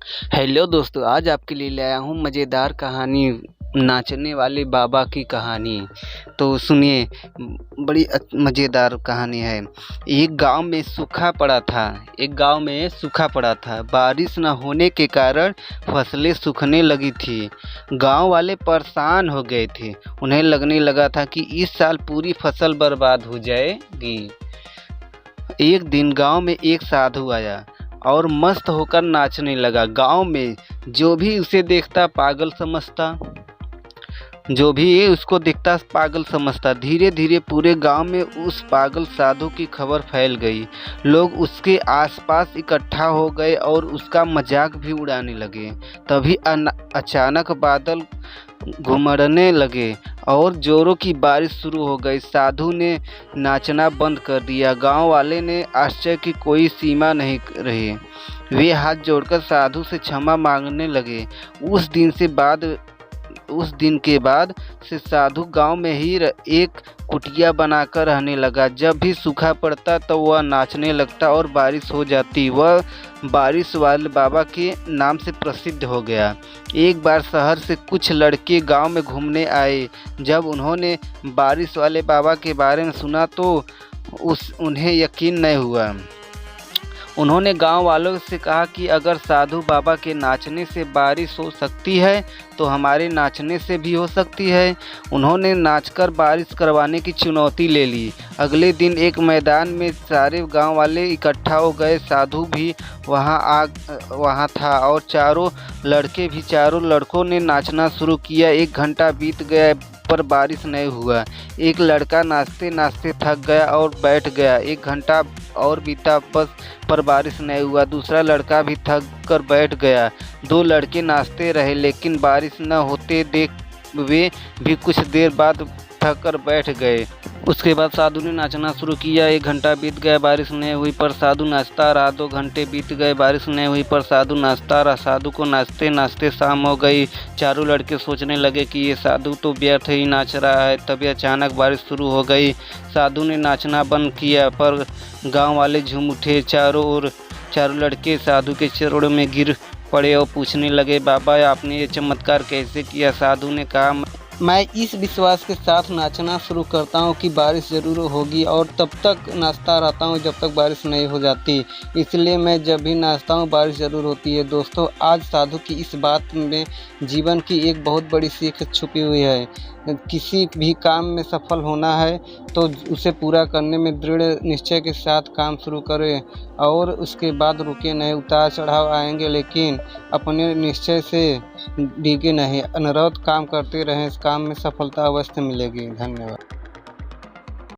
Hello दोस्तों, आज आपके लिए लाया हूँ मज़ेदार कहानी, नाचने वाले बाबा की कहानी। तो सुनिए, बड़ी मज़ेदार कहानी है। एक गांव में सूखा पड़ा था। बारिश न होने के कारण फसलें सूखने लगी थी। गांव वाले परेशान हो गए थे। उन्हें लगने लगा था कि इस साल पूरी फसल बर्बाद हो जाएगी। एक दिन गांव में एक साधु आया और मस्त होकर नाचने लगा। गांव में जो भी उसे देखता पागल समझता। धीरे धीरे पूरे गांव में उस पागल साधु की खबर फैल गई। लोग उसके आसपास इकट्ठा हो गए और उसका मजाक भी उड़ाने लगे। तभी अचानक बादल घुमड़ने लगे और जोरों की बारिश शुरू हो गई। साधु ने नाचना बंद कर दिया। गांव वाले ने आश्चर्य की कोई सीमा नहीं रही। वे हाथ जोड़कर साधु से क्षमा मांगने लगे। उस दिन के बाद से साधु गांव में ही एक कुटिया बनाकर रहने लगा। जब भी सूखा पड़ता तो वह नाचने लगता और बारिश हो जाती। वह बारिश वाले बाबा के नाम से प्रसिद्ध हो गया। एक बार शहर से कुछ लड़के गांव में घूमने आए। जब उन्होंने बारिश वाले बाबा के बारे में सुना तो उन्हें यकीन नहीं हुआ। उन्होंने गांव वालों से कहा कि अगर साधु बाबा के नाचने से बारिश हो सकती है तो हमारे नाचने से भी हो सकती है। उन्होंने नाचकर बारिश करवाने की चुनौती ले ली। अगले दिन एक मैदान में सारे गांव वाले इकट्ठा हो गए। साधु भी वहां था और चारों लड़कों ने नाचना शुरू किया। 1 घंटा बीत गया पर बारिश नहीं हुआ। एक लड़का नाचते नाचते थक गया और बैठ गया। 1 घंटा और बीता पर बारिश नहीं हुआ। दूसरा लड़का भी थक कर बैठ गया। 2 लड़के नाचते रहे लेकिन बारिश न होते देख वे भी कुछ देर बाद थक कर बैठ गए। उसके बाद साधु ने नाचना शुरू किया। 1 घंटा बीत गया, बारिश नहीं हुई पर साधु नाचता रहा। 2 घंटे बीत गए, बारिश नहीं हुई पर साधु नाचता रहा। साधु को नाचते नाचते शाम हो गई। चारों लड़के सोचने लगे कि ये साधु तो व्यर्थ ही नाच रहा है। तभी अचानक बारिश शुरू हो गई। साधु ने नाचना बंद किया पर गांव वाले झूम उठे। चारों लड़के साधु के चरणों में गिर पड़े और पूछने लगे, बाबा आपने ये चमत्कार कैसे किया? साधु ने कहा, मैं इस विश्वास के साथ नाचना शुरू करता हूँ कि बारिश ज़रूर होगी और तब तक नाचता रहता हूँ जब तक बारिश नहीं हो जाती। इसलिए मैं जब भी नाचता हूँ बारिश ज़रूर होती है। दोस्तों, आज साधु की इस बात में जीवन की एक बहुत बड़ी सीख छुपी हुई है। किसी भी काम में सफल होना है तो उसे पूरा करने में दृढ़ निश्चय के साथ काम शुरू करें और उसके बाद रुके नहीं। उतार चढ़ाव आएंगे लेकिन अपने निश्चय से डिगे नहीं। अनवरत काम करते रहें, इस काम में सफलता अवश्य मिलेगी। धन्यवाद।